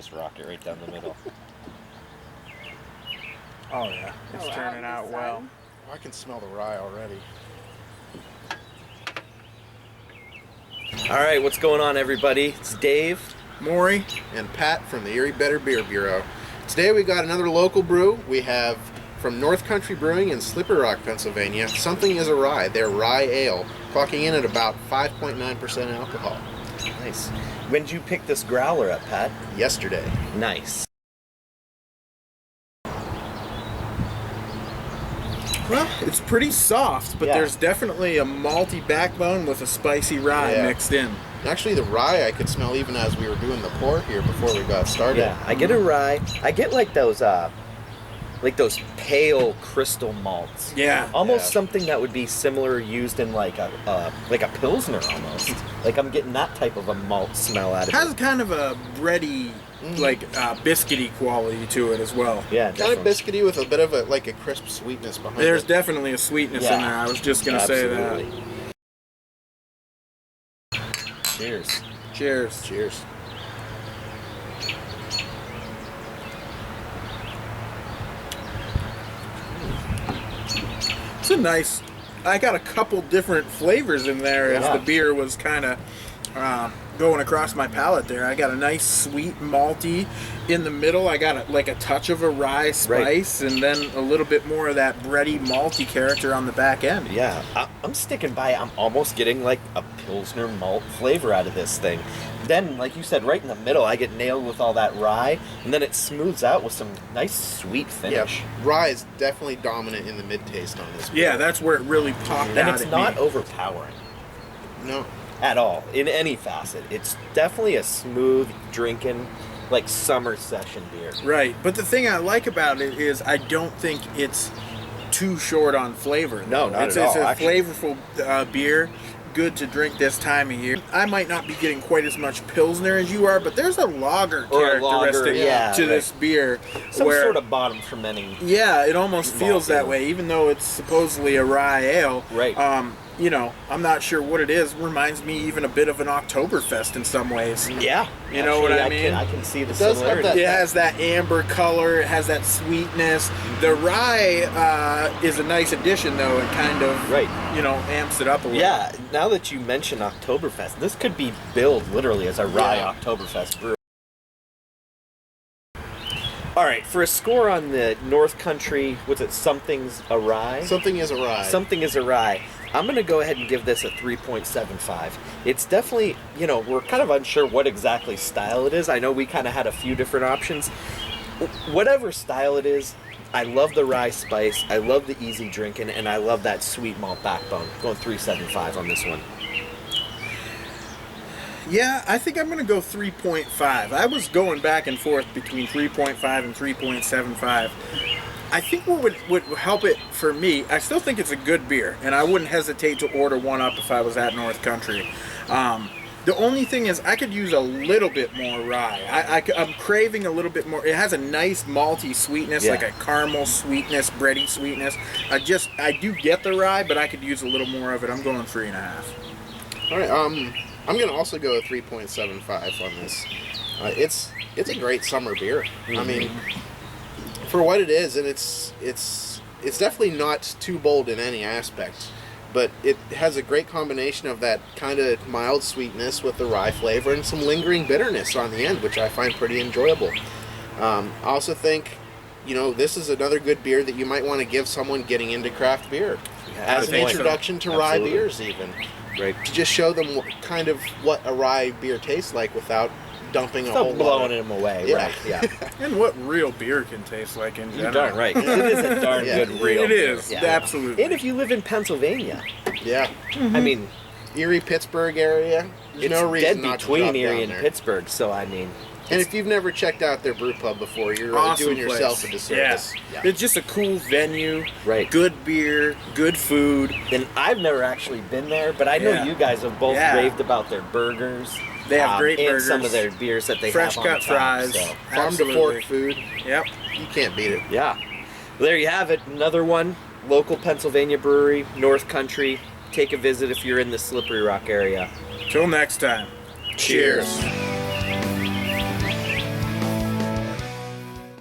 just rock it right down the middle. Oh yeah, it's turning out well. I can smell the rye already. All right, what's going on, everybody? It's Dave, Maury, and Pat from the Erie Better Beer Bureau. Today we got another local brew. We have from North Country Brewing in Slippery Rock, Pennsylvania. Something is a Rye. They're Rye Ale, clocking in at about 5.9% alcohol. Nice. When did you pick this growler up, Pat? Yesterday. Nice. Well, it's pretty soft, but Yeah. there's definitely a malty backbone with a spicy rye mixed in. Actually, the rye I could smell even as we were doing the pour here before we got started. Yeah, I get a rye. I get like those pale crystal malts. Yeah. Almost Yeah. something that would be similar used in like a pilsner almost. Like I'm getting that type of a malt smell out of Has it. kind of a bready, biscuity quality to it as well. Yeah, Kind of biscuity with a bit of a crisp sweetness behind There's it. definitely a sweetness in there. I was just gonna say that. Absolutely. Cheers. Cheers. Cheers. It's a nice. I got a couple different flavors in there as Yeah. the beer was kind of going across my palate there. I got a nice sweet malty in the middle. I got a touch of a rye spice, and then a little bit more of that bready malty character on the back end. Yeah, I'm sticking by it. I'm almost getting like a pilsner malt flavor out of this thing. Then, like you said, right in the middle, I get nailed with all that rye, and then it smooths out with some nice sweet finish. Yeah, rye is definitely dominant in the mid-taste on this beer. Yeah, that's where it really popped And out it's at not me. overpowering No. at all in any facet. It's definitely a smooth drinking, like summer session beer. Right, but the thing I like about it is I don't think it's too short on flavor. No, not it's, at it's all, a actually. flavorful beer, good to drink this time of year. I might not be getting quite as much Pilsner as you are, but there's a lager Or a lager, characteristic yeah, to right. this beer. Some where, sort of bottom fermenting. Yeah, it almost feels malt that way, even though it's supposedly a rye ale. Right. I'm not sure what it is. Reminds me even a bit of an Oktoberfest in some ways. Yeah, You know what I mean? I can see the It does have similarity. It has that amber color. It has that sweetness. The rye is a nice addition, though. It kind of, Right. amps it up a little. Yeah, now that you mention Oktoberfest, this could be billed literally as a rye Yeah. Oktoberfest brew. All right, for a score on the North Country, what's it? Something's a Rye? Something is a rye. Something is a Rye. I'm going to go ahead and give this a 3.75. It's definitely, we're kind of unsure what exactly style it is. I know we kind of had a few different options. Whatever style it is, I love the rye spice, I love the easy drinking, and I love that sweet malt backbone. Going 3.75 on this one. Yeah, I think I'm going to go 3.5. I was going back and forth between 3.5 and 3.75. I think what would help it for me, I still think it's a good beer, and I wouldn't hesitate to order one up if I was at North Country. The only thing is I could use a little bit more rye. I'm craving a little bit more. It has a nice malty sweetness, Yeah. like a caramel sweetness, bready sweetness. I do get the rye, but I could use a little more of it. I'm going 3.5. All right, I'm going to also go 3.75 on this. It's a great summer beer. I mean, for what it is, and it's definitely not too bold in any aspect, but it has a great combination of that kind of mild sweetness with the rye flavor and some lingering bitterness on the end, which I find pretty enjoyable. I also think, this is another good beer that you might want to give someone getting into craft beer as an introduction to rye Absolutely. beers, even. Right. To just show them what a rye beer tastes like without dumping a whole Still lot blowing of... them away, Yeah. right? Yeah. And what real beer can taste like in You're general. darn right. It is a darn Yeah. good real It beer. is, Yeah. absolutely. And if you live in Pennsylvania, Yeah. I mean, Erie, Pittsburgh area. There's it's no reason dead not to between drop Erie down and there. Pittsburgh, so I mean, And if you've never checked out their brew pub before, you're Awesome doing yourself place. a disservice. Yeah. It's just a cool venue, Right. good beer, good food. and I've never actually been there, but I know Yeah. you guys have both Yeah. raved about their burgers. They have great and burgers. some of their beers that they Fresh have on cut tap, fries. so. Farm Absolutely. to fork food, Yep. you can't beat it. Yeah. Well, there you have it. Another one. Local Pennsylvania brewery, North Country. Take a visit if you're in the Slippery Rock area. Till next time. Cheers.